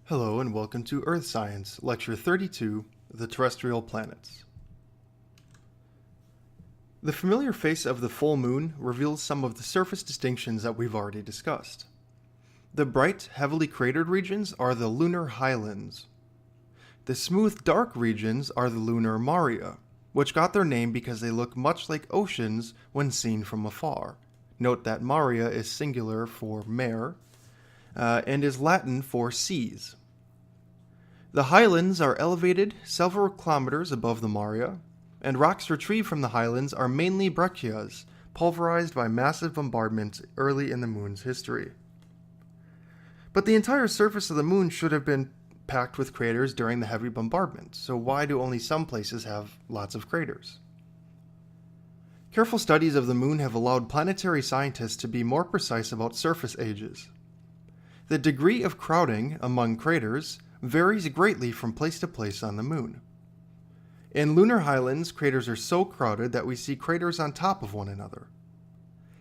Hello and welcome to Earth Science, Lecture 32, The Terrestrial Planets. The familiar face of the full moon reveals some of the surface distinctions that we've already discussed. The bright, heavily cratered regions are the lunar highlands. The smooth, dark regions are the lunar maria, which got their name because they look much like oceans when seen from afar. Note that maria is singular for mare, and is Latin for seas. The highlands are elevated several kilometers above the maria, and rocks retrieved from the highlands are mainly breccias, pulverized by massive bombardment early in the moon's history. But the entire surface of the moon should have been packed with craters during the heavy bombardment, so why do only some places have lots of craters? Careful studies of the moon have allowed planetary scientists to be more precise about surface ages. The degree of crowding among craters varies greatly from place to place on the moon. In lunar highlands, craters are so crowded that we see craters on top of one another.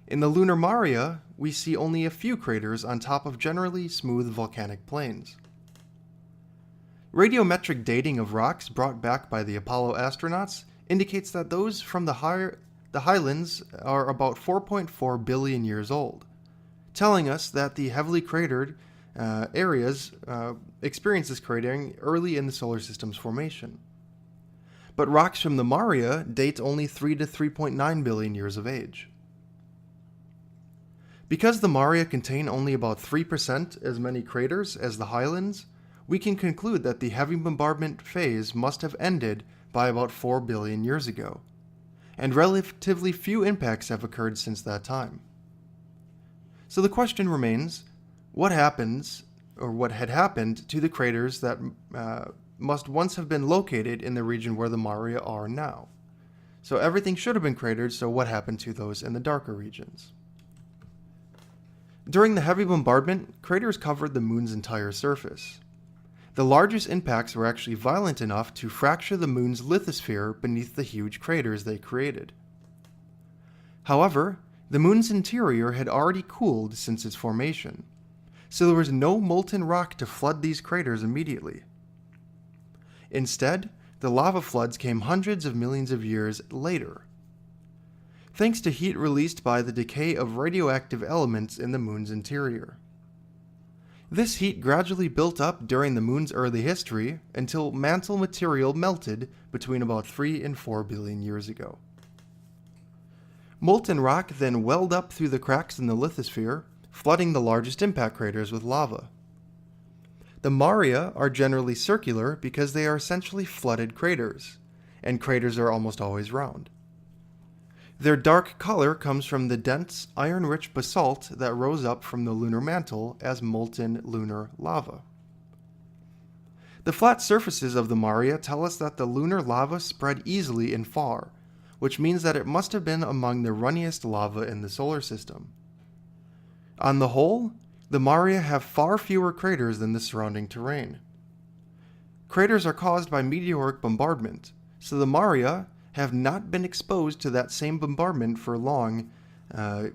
In the lunar maria, we see only a few craters on top of generally smooth volcanic plains. Radiometric dating of rocks brought back by the Apollo astronauts indicates that those from the highlands are about 4.4 billion years old, telling us that the heavily cratered areas experience this cratering early in the solar system's formation. But rocks from the maria date only 3 to 3.9 billion years of age. Because the maria contain only about 3% as many craters as the highlands, we can conclude that the heavy bombardment phase must have ended by about 4 billion years ago, and relatively few impacts have occurred since that time. So the question remains, what happens, or what had happened to the craters that must once have been located in the region where the maria are now? So everything should have been cratered, so what happened to those in the darker regions? During the heavy bombardment, craters covered the moon's entire surface. The largest impacts were actually violent enough to fracture the moon's lithosphere beneath the huge craters they created. However, the moon's interior had already cooled since its formation, so there was no molten rock to flood these craters immediately. Instead, the lava floods came hundreds of millions of years later, thanks to heat released by the decay of radioactive elements in the moon's interior. This heat gradually built up during the moon's early history until mantle material melted between about 3 and 4 billion years ago. Molten rock then welled up through the cracks in the lithosphere, flooding the largest impact craters with lava. The maria are generally circular because they are essentially flooded craters, and craters are almost always round. Their dark color comes from the dense, iron-rich basalt that rose up from the lunar mantle as molten lunar lava. The flat surfaces of the maria tell us that the lunar lava spread easily and far, which means that it must have been among the runniest lava in the solar system. On the whole, the maria have far fewer craters than the surrounding terrain. Craters are caused by meteoric bombardment, so the maria have not been exposed to that same bombardment for long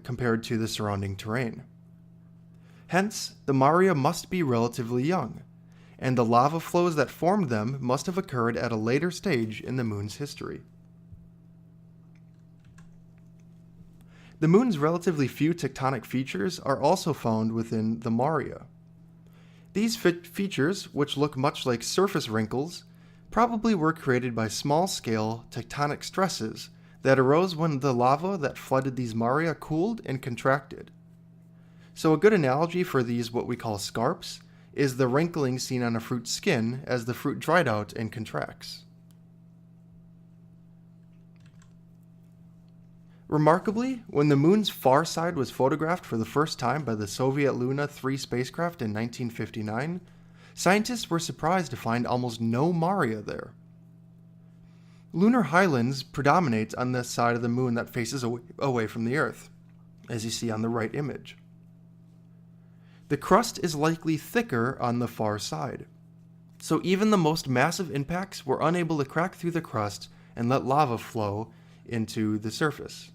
compared to the surrounding terrain. Hence, the maria must be relatively young, and the lava flows that formed them must have occurred at a later stage in the moon's history. The moon's relatively few tectonic features are also found within the maria. These features, which look much like surface wrinkles, probably were created by small-scale tectonic stresses that arose when the lava that flooded these maria cooled and contracted. So a good analogy for these what we call scarps is the wrinkling seen on a fruit's skin as the fruit dried out and contracts. Remarkably, when the moon's far side was photographed for the first time by the Soviet Luna 3 spacecraft in 1959, scientists were surprised to find almost no maria there. Lunar highlands predominate on the side of the moon that faces away from the Earth, as you see on the right image. The crust is likely thicker on the far side, so even the most massive impacts were unable to crack through the crust and let lava flow into the surface.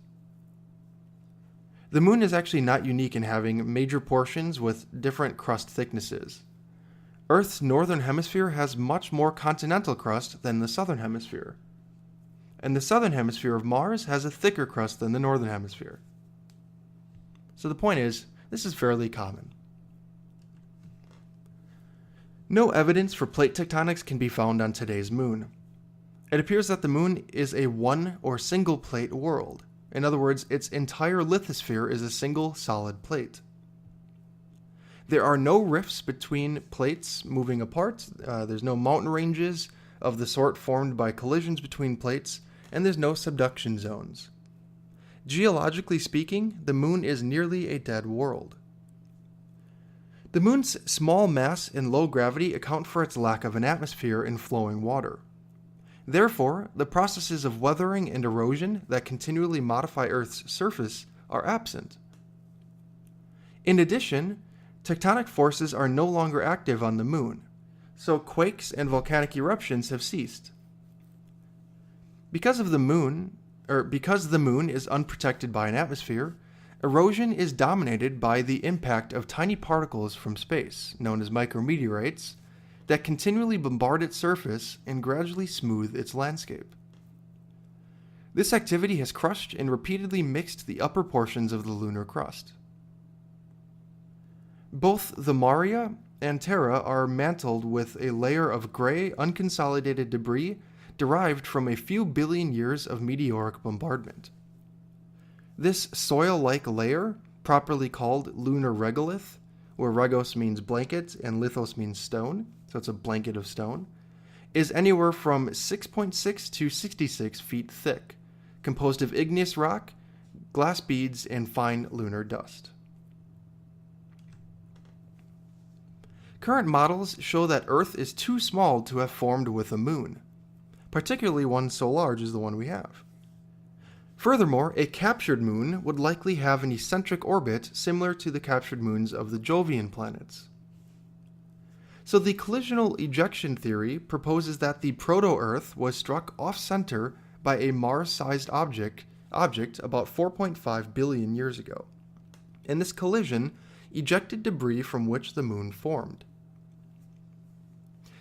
The moon is actually not unique in having major portions with different crust thicknesses. Earth's northern hemisphere has much more continental crust than the southern hemisphere. And the southern hemisphere of Mars has a thicker crust than the northern hemisphere. So the point is, this is fairly common. No evidence for plate tectonics can be found on today's moon. It appears that the moon is a one or single plate world. In other words, its entire lithosphere is a single solid plate. There are no rifts between plates moving apart, there's no mountain ranges of the sort formed by collisions between plates, and there's no subduction zones. Geologically speaking, the moon is nearly a dead world. The moon's small mass and low gravity account for its lack of an atmosphere and flowing water. Therefore, the processes of weathering and erosion that continually modify Earth's surface are absent. In addition, tectonic forces are no longer active on the moon, so quakes and volcanic eruptions have ceased. Because the moon is unprotected by an atmosphere, erosion is dominated by the impact of tiny particles from space, known as micrometeorites, that continually bombard its surface and gradually smooth its landscape. This activity has crushed and repeatedly mixed the upper portions of the lunar crust. Both the Maria and Terra are mantled with a layer of gray, unconsolidated debris derived from a few billion years of meteoric bombardment. This soil-like layer, properly called lunar regolith, where regos means blanket and lithos means stone, so it's a blanket of stone, is anywhere from 6.6 to 66 feet thick, composed of igneous rock, glass beads, and fine lunar dust. Current models show that Earth is too small to have formed with a moon, particularly one so large as the one we have. Furthermore, a captured moon would likely have an eccentric orbit similar to the captured moons of the Jovian planets. So the collisional ejection theory proposes that the proto-Earth was struck off-center by a Mars-sized object about 4.5 billion years ago, and this collision ejected debris from which the moon formed.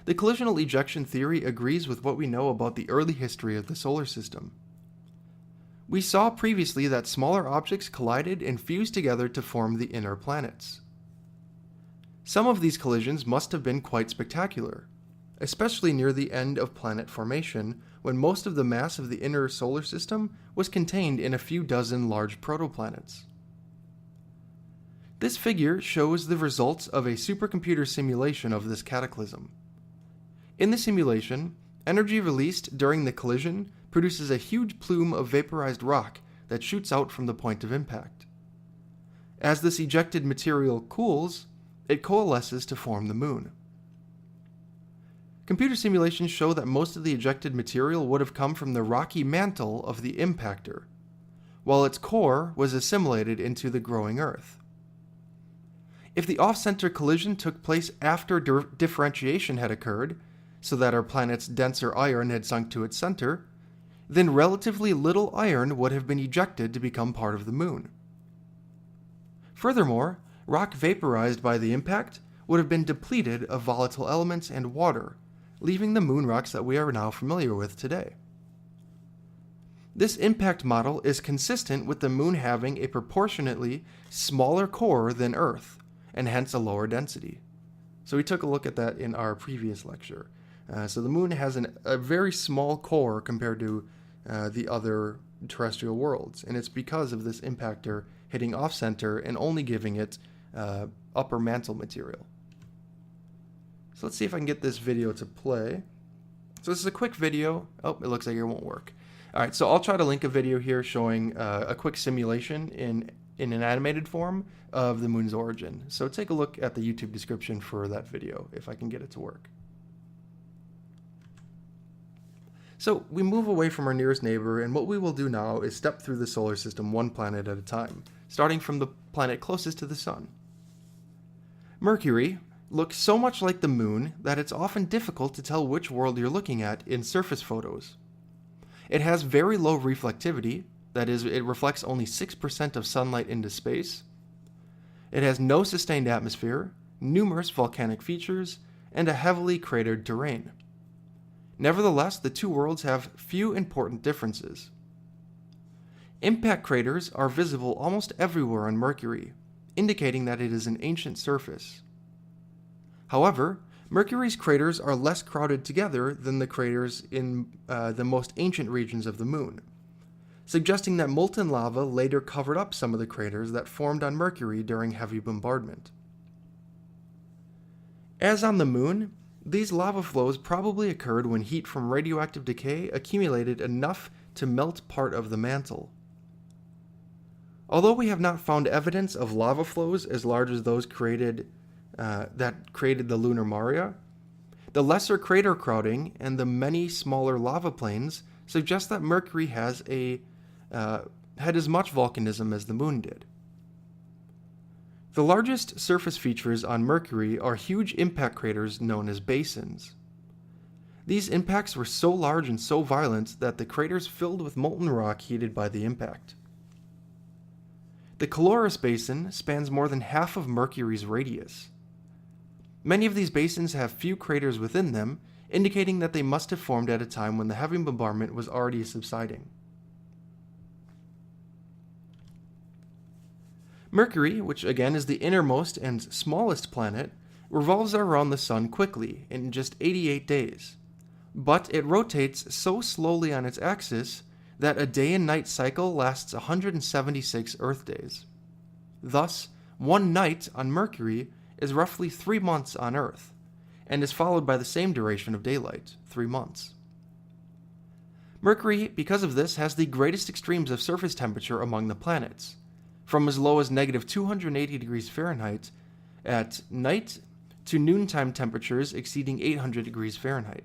The collisional ejection theory agrees with what we know about the early history of the solar system. We saw previously that smaller objects collided and fused together to form the inner planets. Some of these collisions must have been quite spectacular, especially near the end of planet formation, when most of the mass of the inner solar system was contained in a few dozen large protoplanets. This figure shows the results of a supercomputer simulation of this cataclysm. In the simulation, energy released during the collision produces a huge plume of vaporized rock that shoots out from the point of impact. As this ejected material cools, it coalesces to form the moon. Computer simulations show that most of the ejected material would have come from the rocky mantle of the impactor, while its core was assimilated into the growing Earth. If the off-center collision took place after differentiation had occurred, so that our planet's denser iron had sunk to its center, then relatively little iron would have been ejected to become part of the moon. Furthermore, rock vaporized by the impact would have been depleted of volatile elements and water, leaving the moon rocks that we are now familiar with today. This impact model is consistent with the moon having a proportionately smaller core than Earth, and hence a lower density. So we took a look at that in our previous lecture. So the moon has a very small core compared to the other terrestrial worlds, and it's because of this impactor hitting off-center and only giving it upper mantle material. So let's see if I can get this video to play. So this is a quick video. Oh, it looks like it won't work. All right, so I'll try to link a video here showing a quick simulation in an animated form of the moon's origin. So take a look at the YouTube description for that video if I can get it to work. So we move away from our nearest neighbor, and what we will do now is step through the solar system one planet at a time, starting from the planet closest to the sun. Mercury looks so much like the moon that it's often difficult to tell which world you're looking at in surface photos. It has very low reflectivity, that is, it reflects only 6% of sunlight into space. It has no sustained atmosphere, numerous volcanic features, and a heavily cratered terrain. Nevertheless, the two worlds have few important differences. Impact craters are visible almost everywhere on Mercury, indicating that it is an ancient surface. However, Mercury's craters are less crowded together than the craters in the most ancient regions of the Moon, suggesting that molten lava later covered up some of the craters that formed on Mercury during heavy bombardment. As on the Moon, these lava flows probably occurred when heat from radioactive decay accumulated enough to melt part of the mantle. Although we have not found evidence of lava flows as large as those that created the lunar Maria, the lesser crater crowding and the many smaller lava plains suggest that Mercury had as much volcanism as the Moon did. The largest surface features on Mercury are huge impact craters known as basins. These impacts were so large and so violent that the craters filled with molten rock heated by the impact. The Caloris Basin spans more than half of Mercury's radius. Many of these basins have few craters within them, indicating that they must have formed at a time when the heavy bombardment was already subsiding. Mercury, which again is the innermost and smallest planet, revolves around the Sun quickly, in just 88 days. But it rotates so slowly on its axis that a day and night cycle lasts 176 Earth days. Thus, one night on Mercury is roughly 3 months on Earth, and is followed by the same duration of daylight, 3 months. Mercury, because of this, has the greatest extremes of surface temperature among the planets, from as low as negative 280 degrees Fahrenheit at night to noontime temperatures exceeding 800 degrees Fahrenheit,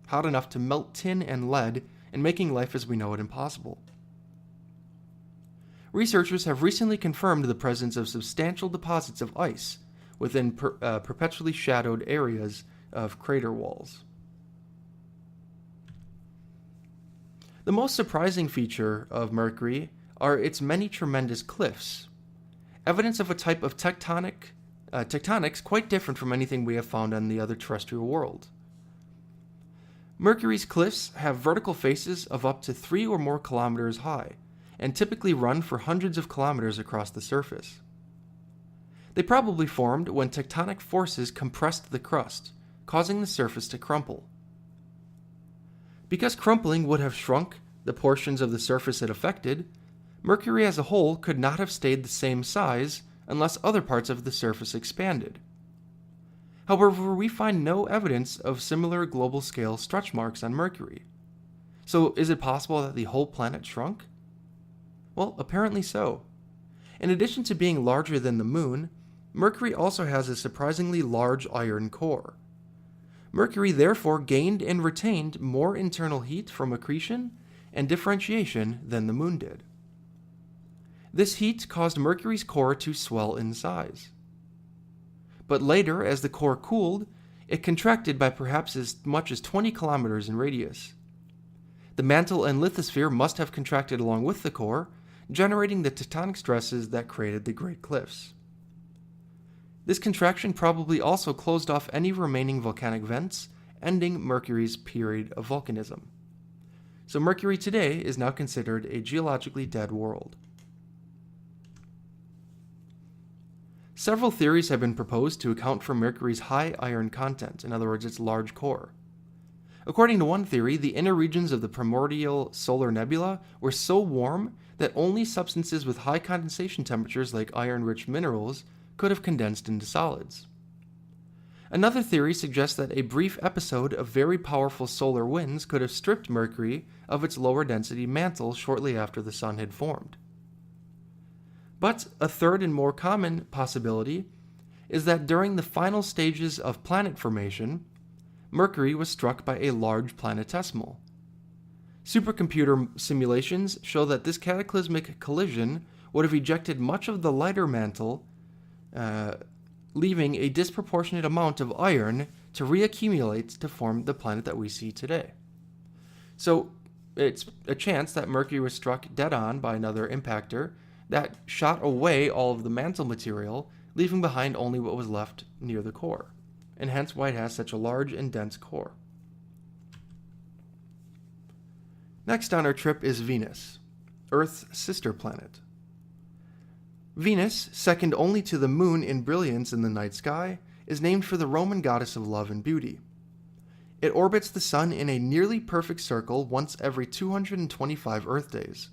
hot enough to melt tin and lead and making life as we know it impossible. Researchers have recently confirmed the presence of substantial deposits of ice within perpetually shadowed areas of crater walls. The most surprising feature of Mercury are its many tremendous cliffs, evidence of a type of tectonics quite different from anything we have found on the other terrestrial world. Mercury's cliffs have vertical faces of up to 3 or more kilometers high, and typically run for hundreds of kilometers across the surface. They probably formed when tectonic forces compressed the crust, causing the surface to crumple. Because crumpling would have shrunk the portions of the surface it affected, Mercury as a whole could not have stayed the same size unless other parts of the surface expanded. However, we find no evidence of similar global-scale stretch marks on Mercury. So is it possible that the whole planet shrunk? Well, apparently so. In addition to being larger than the Moon, Mercury also has a surprisingly large iron core. Mercury therefore gained and retained more internal heat from accretion and differentiation than the Moon did. This heat caused Mercury's core to swell in size. But later, as the core cooled, it contracted by perhaps as much as 20 kilometers in radius. The mantle and lithosphere must have contracted along with the core, generating the tectonic stresses that created the Great Cliffs. This contraction probably also closed off any remaining volcanic vents, ending Mercury's period of volcanism. So Mercury today is now considered a geologically dead world. Several theories have been proposed to account for Mercury's high iron content, in other words, its large core. According to one theory, the inner regions of the primordial solar nebula were so warm that only substances with high condensation temperatures like iron-rich minerals could have condensed into solids. Another theory suggests that a brief episode of very powerful solar winds could have stripped Mercury of its lower density mantle shortly after the Sun had formed. But a third and more common possibility is that during the final stages of planet formation, Mercury was struck by a large planetesimal. Supercomputer simulations show that this cataclysmic collision would have ejected much of the lighter mantle, leaving a disproportionate amount of iron to reaccumulate to form the planet that we see today. So it's a chance that Mercury was struck dead on by another impactor that shot away all of the mantle material, leaving behind only what was left near the core. and hence why it has such a large and dense core. Next on our trip is Venus, Earth's sister planet. Venus, second only to the moon in brilliance in the night sky, is named for the Roman goddess of love and beauty. It orbits the sun in a nearly perfect circle once every 225 Earth days.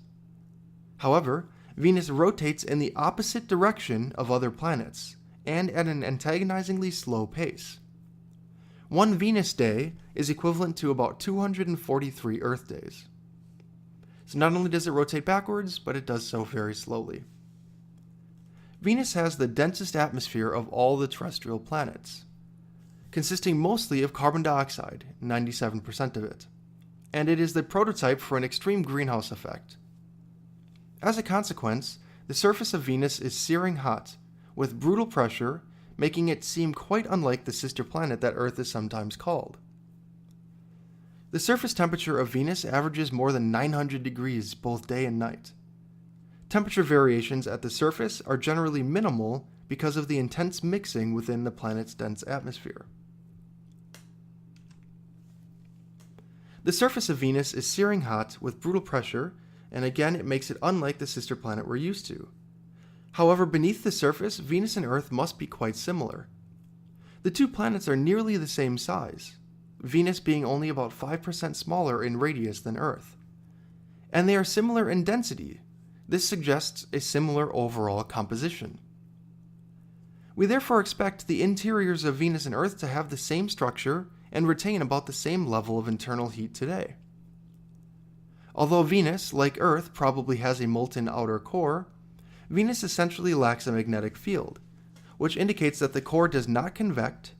However, Venus rotates in the opposite direction of other planets, and at an antagonizingly slow pace. One Venus day is equivalent to about 243 Earth days. So not only does it rotate backwards, but it does so very slowly. Venus has the densest atmosphere of all the terrestrial planets, consisting mostly of carbon dioxide, 97% of it, and it is the prototype for an extreme greenhouse effect. As a consequence, the surface of Venus is searing hot, with brutal pressure, making it seem quite unlike the sister planet that Earth is sometimes called. The surface temperature of Venus averages more than 900 degrees both day and night. Temperature variations at the surface are generally minimal because of the intense mixing within the planet's dense atmosphere. The surface of Venus is searing hot with brutal pressure, and again it makes it unlike the sister planet we're used to. However, beneath the surface, Venus and Earth must be quite similar. The two planets are nearly the same size, Venus being only about 5% smaller in radius than Earth. And they are similar in density. This suggests a similar overall composition. We therefore expect the interiors of Venus and Earth to have the same structure and retain about the same level of internal heat today. Although Venus, like Earth, probably has a molten outer core, Venus essentially lacks a magnetic field, which indicates that the core does not convect,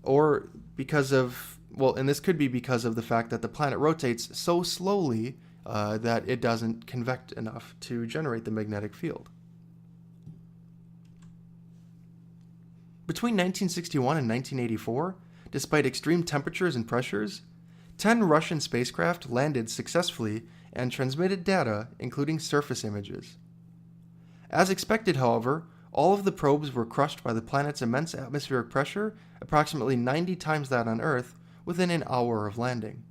or and this could be because of the fact that the planet rotates so slowly that it doesn't convect enough to generate the magnetic field. Between 1961 and 1984, despite extreme temperatures and pressures, 10 Russian spacecraft landed successfully and transmitted data, including surface images. As expected, however, all of the probes were crushed by the planet's immense atmospheric pressure, approximately 90 times that on Earth, within an hour of landing.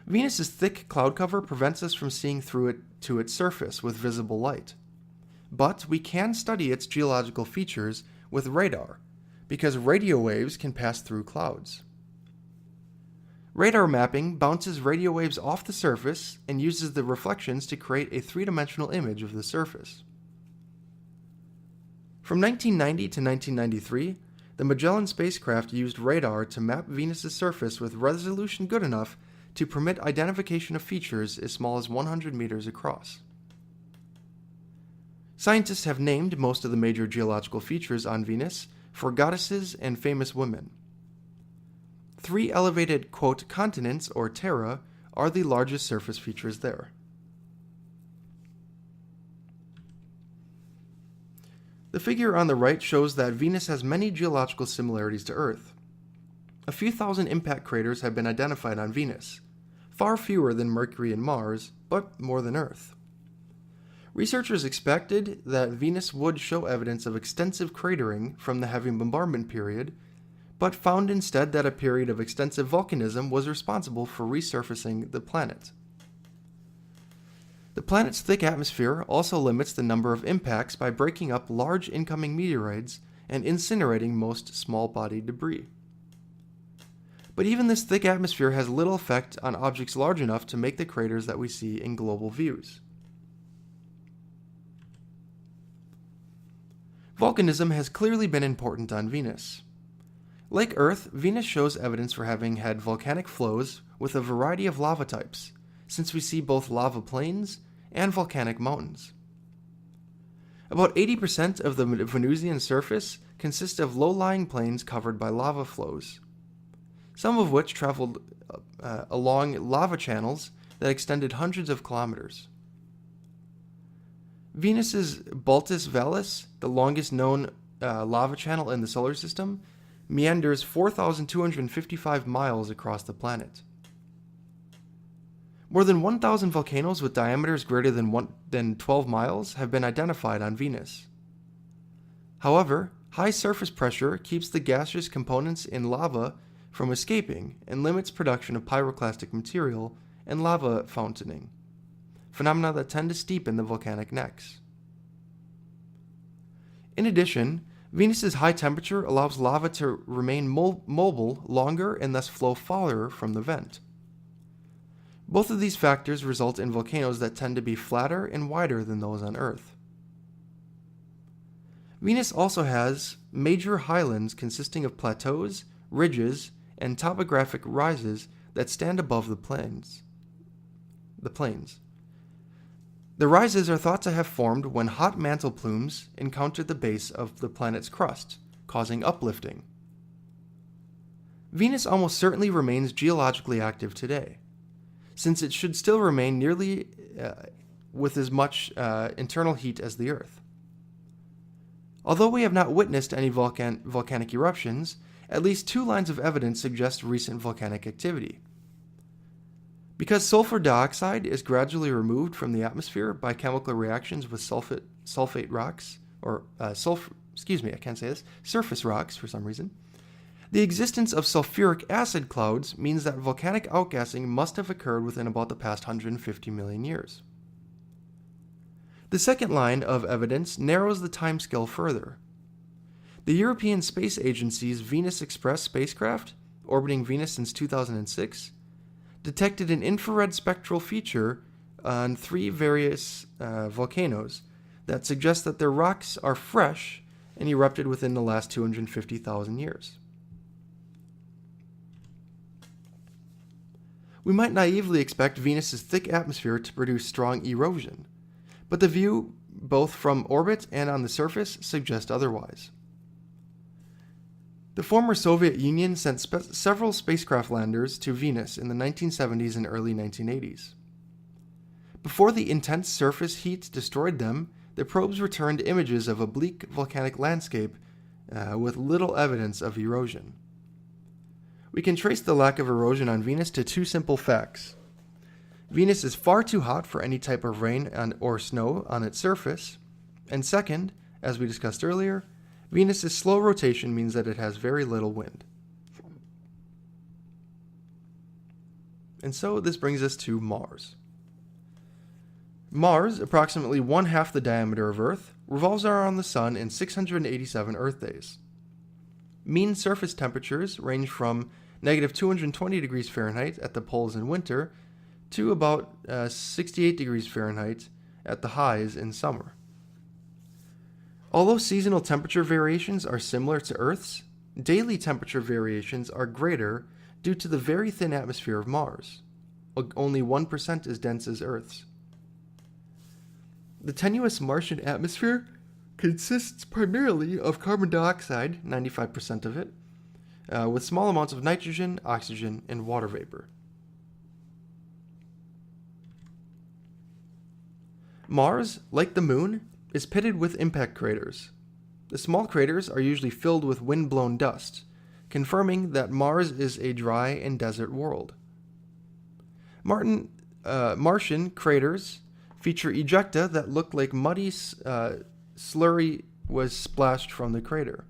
Venus's thick cloud cover prevents us from seeing through it to its surface with visible light. But we can study its geological features with radar, because radio waves can pass through clouds. Radar mapping bounces radio waves off the surface and uses the reflections to create a three-dimensional image of the surface. From 1990 to 1993, the Magellan spacecraft used radar to map Venus's surface with resolution good enough to permit identification of features as small as 100 meters across. Scientists have named most of the major geological features on Venus for goddesses and famous women. 3 elevated, quote, continents, or terra, are the largest surface features there. The figure on the right shows that Venus has many geological similarities to Earth. A few thousand impact craters have been identified on Venus, far fewer than Mercury and Mars, but more than Earth. Researchers expected that Venus would show evidence of extensive cratering from the heavy bombardment period, but found instead that a period of extensive volcanism was responsible for resurfacing the planet. The planet's thick atmosphere also limits the number of impacts by breaking up large incoming meteoroids and incinerating most small-bodied debris. But even this thick atmosphere has little effect on objects large enough to make the craters that we see in global views. Volcanism has clearly been important on Venus. Like Earth, Venus shows evidence for having had volcanic flows with a variety of lava types, since we see both lava plains and volcanic mountains. About 80% of the Venusian surface consists of low-lying plains covered by lava flows, some of which traveled along lava channels that extended hundreds of kilometers. Venus's Baltus Vallis, the longest known lava channel in the solar system, meanders 4,255 miles across the planet. More than 1,000 volcanoes with diameters greater than 12 miles have been identified on Venus. However, High surface pressure keeps the gaseous components in lava from escaping and limits production of pyroclastic material and lava fountaining, phenomena that tend to steepen the volcanic necks. In addition, Venus's high temperature allows lava to remain mobile longer and thus flow farther from the vent. Both of these factors result in volcanoes that tend to be flatter and wider than those on Earth. Venus also has major highlands consisting of plateaus, ridges, and topographic rises that stand above the plains. The rises are thought to have formed when hot mantle plumes encountered the base of the planet's crust, causing uplifting. Venus almost certainly remains geologically active today, since it should still remain nearly with as much internal heat as the Earth. Although we have not witnessed any volcanic eruptions, at least two lines of evidence suggest recent volcanic activity. Because sulfur dioxide is gradually removed from the atmosphere by chemical reactions with sulfate rocks, or surface rocks for some reason, the existence of sulfuric acid clouds means that volcanic outgassing must have occurred within about the past 150 million years. The second line of evidence narrows the timescale further. The European Space Agency's Venus Express spacecraft, orbiting Venus since 2006, detected an infrared spectral feature on three various volcanoes that suggests that their rocks are fresh and erupted within the last 250,000 years. We might naively expect Venus's thick atmosphere to produce strong erosion, but the view, both from orbit and on the surface, suggests otherwise. The former Soviet Union sent several spacecraft landers to Venus in the 1970s and early 1980s. Before the intense surface heat destroyed them, the probes returned images of a bleak volcanic landscape with little evidence of erosion. We can trace the lack of erosion on Venus to two simple facts. Venus is far too hot for any type of rain or snow on its surface, and second, as we discussed earlier, Venus's slow rotation means that it has very little wind. And so this brings us to Mars. Mars, approximately one-half the diameter of Earth, revolves around the Sun in 687 Earth days. Mean surface temperatures range from negative 220 degrees Fahrenheit at the poles in winter to about 68 degrees Fahrenheit at the highs in summer. Although seasonal temperature variations are similar to Earth's, daily temperature variations are greater due to the very thin atmosphere of Mars, only 1% as dense as Earth's. The tenuous Martian atmosphere consists primarily of carbon dioxide, 95% of it, with small amounts of nitrogen, oxygen, and water vapor. Mars, like the Moon, is pitted with impact craters. The small craters are usually filled with wind-blown dust, confirming that Mars is a dry and desert world. Martian craters feature ejecta that look like muddy slurry was splashed from the crater.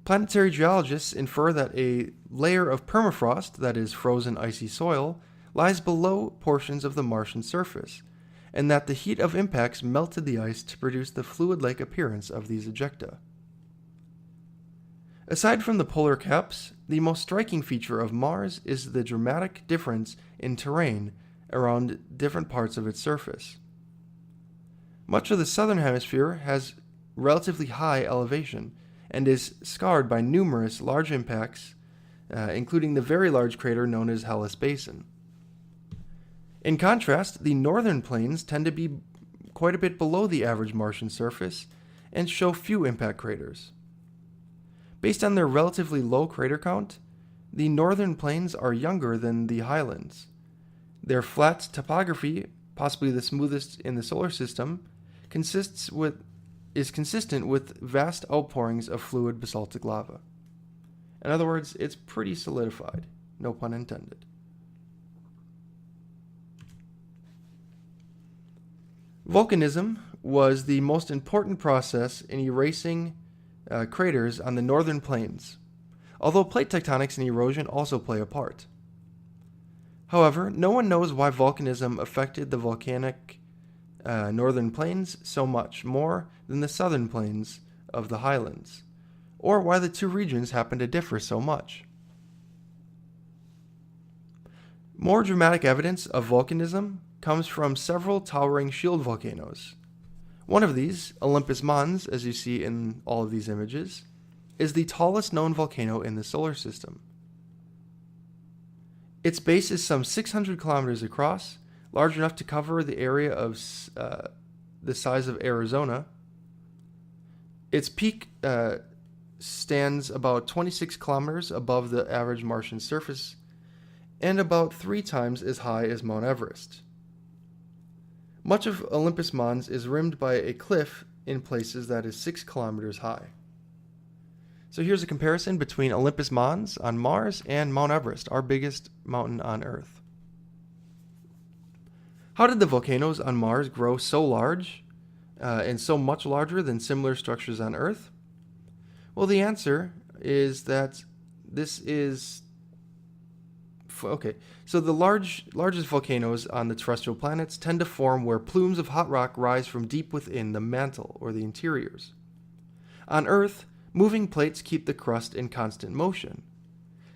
Planetary geologists infer that a layer of permafrost, that is frozen icy soil, lies below portions of the Martian surface, and that the heat of impacts melted the ice to produce the fluid-like appearance of these ejecta. Aside from the polar caps, the most striking feature of Mars is the dramatic difference in terrain around different parts of its surface. Much of the southern hemisphere has relatively high elevation and is scarred by numerous large impacts, including the very large crater known as Hellas Basin. In contrast, the northern plains tend to be quite a bit below the average Martian surface and show few impact craters. Based on their relatively low crater count, the northern plains are younger than the highlands. Their flat topography, possibly the smoothest in the solar system, is consistent with vast outpourings of fluid basaltic lava. In other words, it's pretty solidified, no pun intended. Volcanism was the most important process in erasing craters on the northern plains, although plate tectonics and erosion also play a part. However, no one knows why volcanism affected the volcanic northern plains so much more than the southern plains of the highlands, or why the two regions happen to differ so much. More dramatic evidence of volcanism comes from several towering shield volcanoes. One of these, Olympus Mons, as you see in all of these images, is the tallest known volcano in the solar system. Its base is some 600 kilometers across, large enough to cover the area of the size of Arizona. Its peak stands about 26 kilometers above the average Martian surface and about 3 times as high as Mount Everest. Much of Olympus Mons is rimmed by a cliff in places that is 6 kilometers high. So here's a comparison between Olympus Mons on Mars and Mount Everest, our biggest mountain on Earth. How did the volcanoes on Mars grow so large and so much larger than similar structures on Earth? Well, the answer is that this is... Okay, so the largest volcanoes on the terrestrial planets tend to form where plumes of hot rock rise from deep within the mantle, or the interiors. On Earth, moving plates keep the crust in constant motion.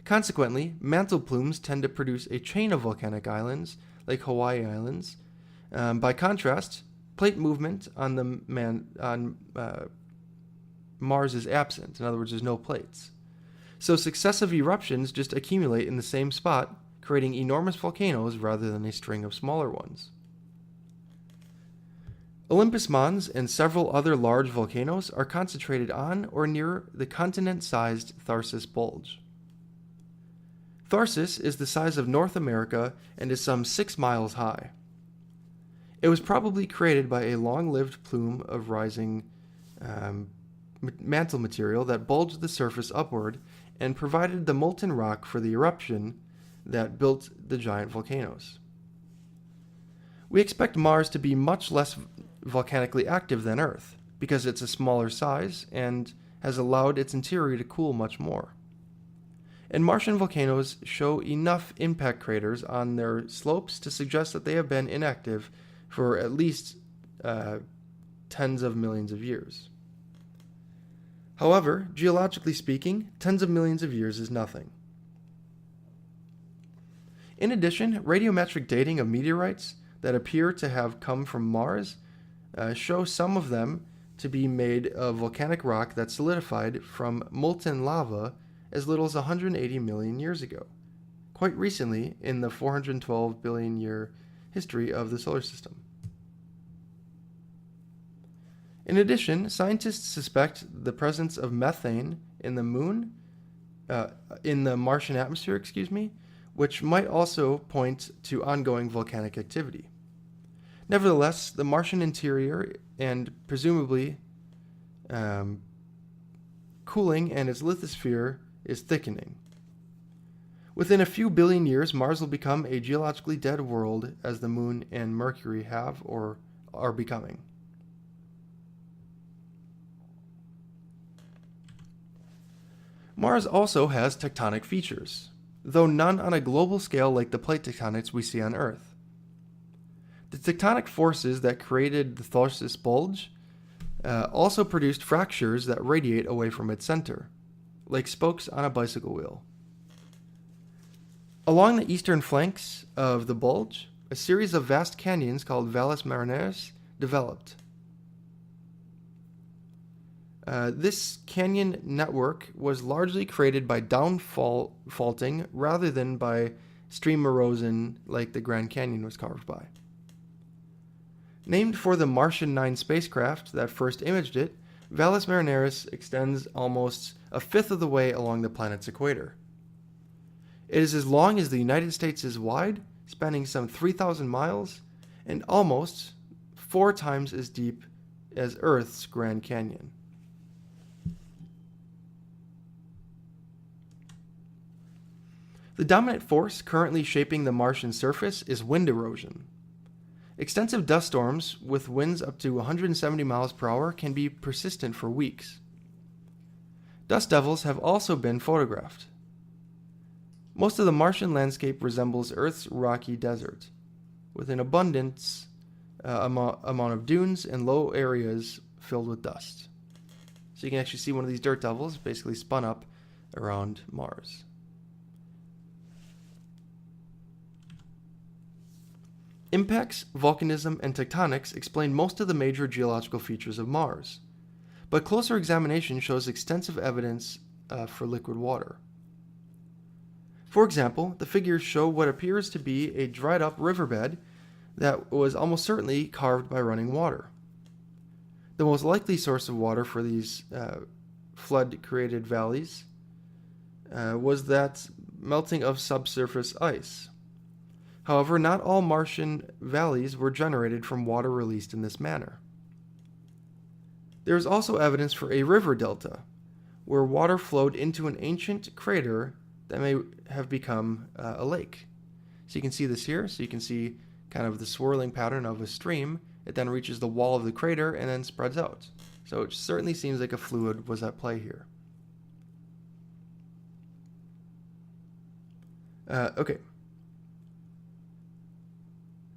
Consequently, mantle plumes tend to produce a chain of volcanic islands, like Hawaii Islands. By contrast, plate movement on Mars is absent. In other words, there's no plates. So successive eruptions just accumulate in the same spot, creating enormous volcanoes rather than a string of smaller ones. Olympus Mons and several other large volcanoes are concentrated on or near the continent-sized Tharsis Bulge. Tharsis is the size of North America and is some 6 miles high. It was probably created by a long-lived plume of rising mantle material that bulged the surface upward and provided the molten rock for the eruption that built the giant volcanoes. We expect Mars to be much less volcanically active than Earth because it's a smaller size and has allowed its interior to cool much more. And Martian volcanoes show enough impact craters on their slopes to suggest that they have been inactive for at least tens of millions of years. However, geologically speaking, tens of millions of years is nothing. In addition, radiometric dating of meteorites that appear to have come from Mars show some of them to be made of volcanic rock that solidified from molten lava as little as 180 million years ago, quite recently in the 412 billion year history of the solar system. In addition, scientists suspect the presence of methane in the Martian atmosphere, which might also point to ongoing volcanic activity. Nevertheless, the Martian interior and presumably cooling and its lithosphere is thickening. Within a few billion years, Mars will become a geologically dead world as the Moon and Mercury have or are becoming. Mars also has tectonic features, though none on a global scale like the plate tectonics we see on Earth. The tectonic forces that created the Tharsis Bulge also produced fractures that radiate away from its center, like spokes on a bicycle wheel. Along the eastern flanks of the bulge, a series of vast canyons called Valles Marineris developed. This canyon network was largely created by faulting rather than by stream erosion like the Grand Canyon was carved by. Named for the Martian 9 spacecraft that first imaged it, Valles Marineris extends almost a fifth of the way along the planet's equator. It is as long as the United States is wide, spanning some 3,000 miles, and almost 4 times as deep as Earth's Grand Canyon. The dominant force currently shaping the Martian surface is wind erosion. Extensive dust storms with winds up to 170 miles per hour can be persistent for weeks. Dust devils have also been photographed. Most of the Martian landscape resembles Earth's rocky desert, with an abundance amount of dunes and low areas filled with dust. So you can actually see one of these dirt devils basically spun up around Mars. Impacts, volcanism, and tectonics explain most of the major geological features of Mars, but closer examination shows extensive evidence for liquid water. For example, the figures show what appears to be a dried up riverbed that was almost certainly carved by running water. The most likely source of water for these flood-created valleys was that melting of subsurface ice. However, not all Martian valleys were generated from water released in this manner. There is also evidence for a river delta, where water flowed into an ancient crater that may have become a lake. So you can see this here. So you can see kind of the swirling pattern of a stream. It then reaches the wall of the crater and then spreads out. So it certainly seems like a fluid was at play here. Okay.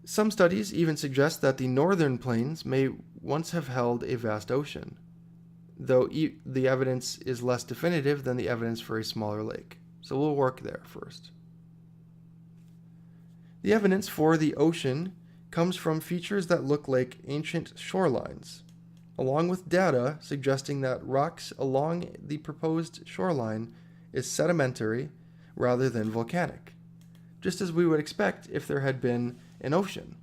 Some studies even suggest that the northern plains may once have held a vast ocean, though the evidence is less definitive than the evidence for a smaller lake. So we'll work there first. The evidence for the ocean comes from features that look like ancient shorelines, along with data suggesting that rocks along the proposed shoreline is sedimentary rather than volcanic, just as we would expect if there had been an ocean.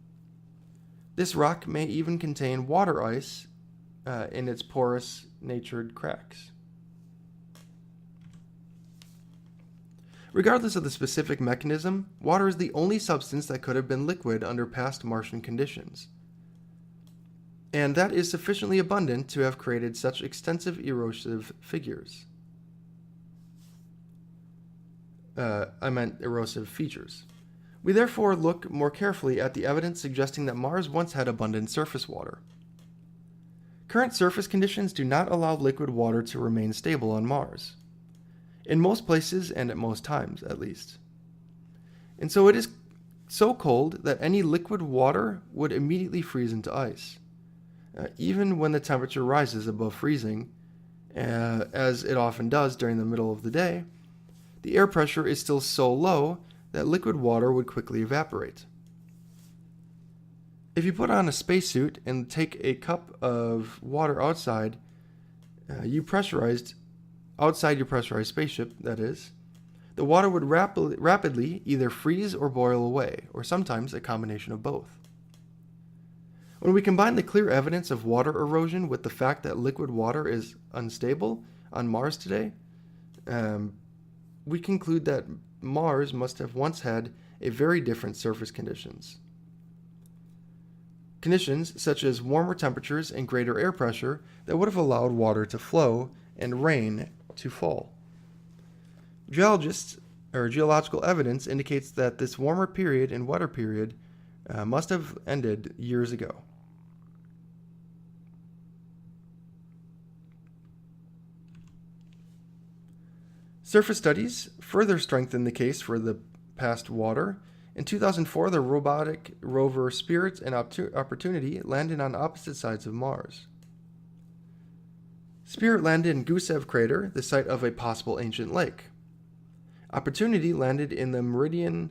This rock may even contain water ice in its porous, natured cracks. Regardless of the specific mechanism, water is the only substance that could have been liquid under past Martian conditions, and that is sufficiently abundant to have created such extensive erosive figures. Erosive features. We therefore look more carefully at the evidence suggesting that Mars once had abundant surface water. Current surface conditions do not allow liquid water to remain stable on Mars, in most places and at most times, at least. And so it is so cold that any liquid water would immediately freeze into ice, even when the temperature rises above freezing, as it often does during the middle of the day. The air pressure is still so low that liquid water would quickly evaporate. If you put on a spacesuit and take a cup of water outside, outside your pressurized spaceship, that is, the water would rapidly either freeze or boil away, or sometimes a combination of both. When we combine the clear evidence of water erosion with the fact that liquid water is unstable on Mars today, we conclude that Mars must have once had a very different surface conditions. Conditions such as warmer temperatures and greater air pressure that would have allowed water to flow and rain to fall. Geological evidence indicates that this warmer period and wetter period must have ended years ago. Surface studies further strengthen the case for the past water. In 2004, the robotic rover Spirit and Opportunity landed on opposite sides of Mars. Spirit landed in Gusev crater, the site of a possible ancient lake. Opportunity landed in the Meridian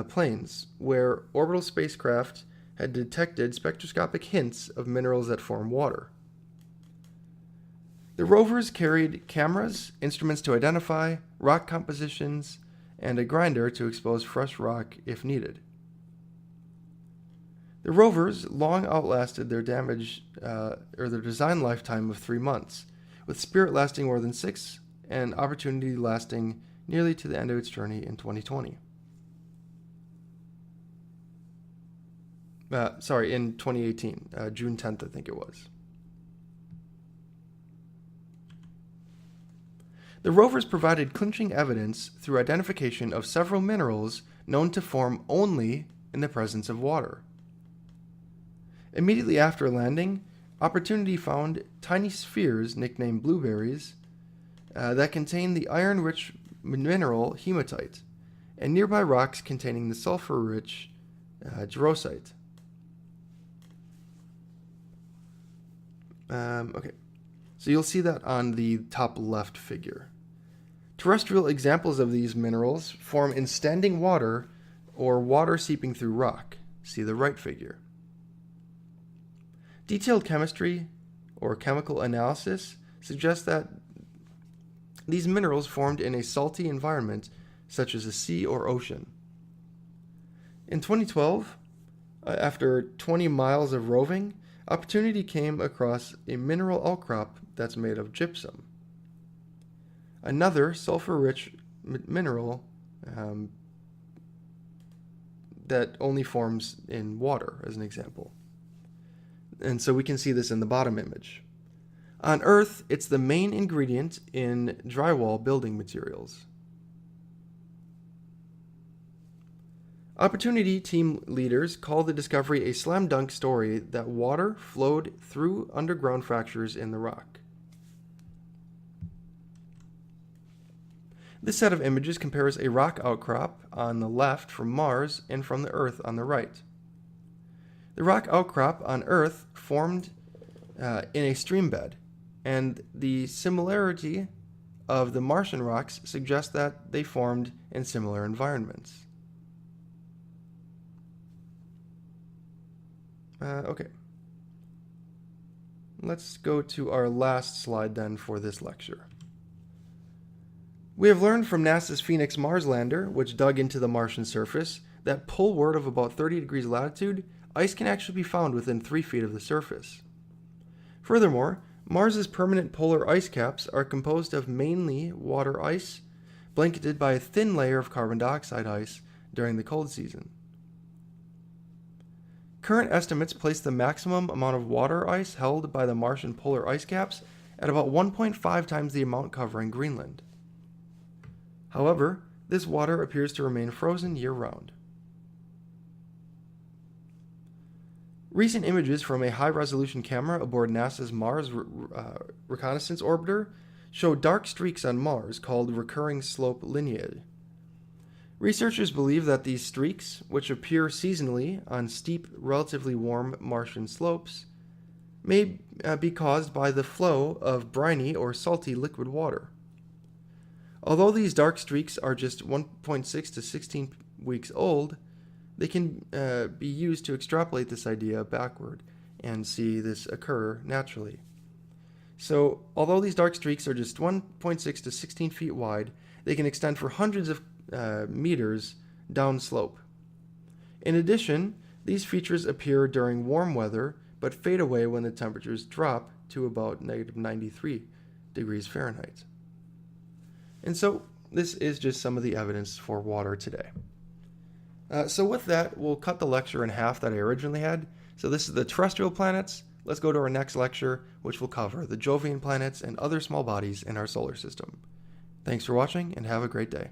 plains, where orbital spacecraft had detected spectroscopic hints of minerals that form water. The rovers carried cameras, instruments to identify, rock compositions, and a grinder to expose fresh rock if needed. The rovers long outlasted their their design lifetime of 3 months, with Spirit lasting more than 6 and Opportunity lasting nearly to the end of its journey in 2020. In 2018, June 10th, I think it was. The rovers provided clinching evidence through identification of several minerals known to form only in the presence of water. Immediately after landing, Opportunity found tiny spheres nicknamed blueberries that contain the iron-rich mineral hematite, and nearby rocks containing the sulfur-rich jarosite. Okay, so you'll see that on the top left figure. Terrestrial examples of these minerals form in standing water or water seeping through rock. See the right figure. Detailed chemistry or chemical analysis suggests that these minerals formed in a salty environment such as a sea or ocean. In 2012, after 20 miles of roving, Opportunity came across a mineral outcrop that's made of gypsum, another sulfur-rich mineral that only forms in water, as an example. And so we can see this in the bottom image. On Earth, it's the main ingredient in drywall building materials. Opportunity team leaders call the discovery a slam dunk story that water flowed through underground fractures in the rock. This set of images compares a rock outcrop on the left from Mars and from the Earth on the right. The rock outcrop on Earth formed in a stream bed, and the similarity of the Martian rocks suggests that they formed in similar environments. Okay. Let's go to our last slide then for this lecture. We have learned from NASA's Phoenix Mars lander, which dug into the Martian surface, that poleward of about 30 degrees latitude, ice can actually be found within 3 feet of the surface. Furthermore, Mars's permanent polar ice caps are composed of mainly water ice, blanketed by a thin layer of carbon dioxide ice during the cold season. Current estimates place the maximum amount of water ice held by the Martian polar ice caps at about 1.5 times the amount covering Greenland. However, this water appears to remain frozen year-round. Recent images from a high-resolution camera aboard NASA's Mars Reconnaissance Orbiter show dark streaks on Mars called recurring slope lineae. Researchers believe that these streaks, which appear seasonally on steep, relatively warm Martian slopes, may be caused by the flow of briny or salty liquid water. Although these dark streaks are just 1.6 to 16 weeks old, they can be used to extrapolate this idea backward and see this occur naturally. So, although these dark streaks are just 1.6 to 16 feet wide, they can extend for hundreds of meters downslope. In addition, these features appear during warm weather but fade away when the temperatures drop to about negative 93 degrees Fahrenheit. And so this is just some of the evidence for water today. So with that, we'll cut the lecture in half that I originally had. So this is the terrestrial planets. Let's go to our next lecture, which will cover the Jovian planets and other small bodies in our solar system. Thanks for watching and have a great day.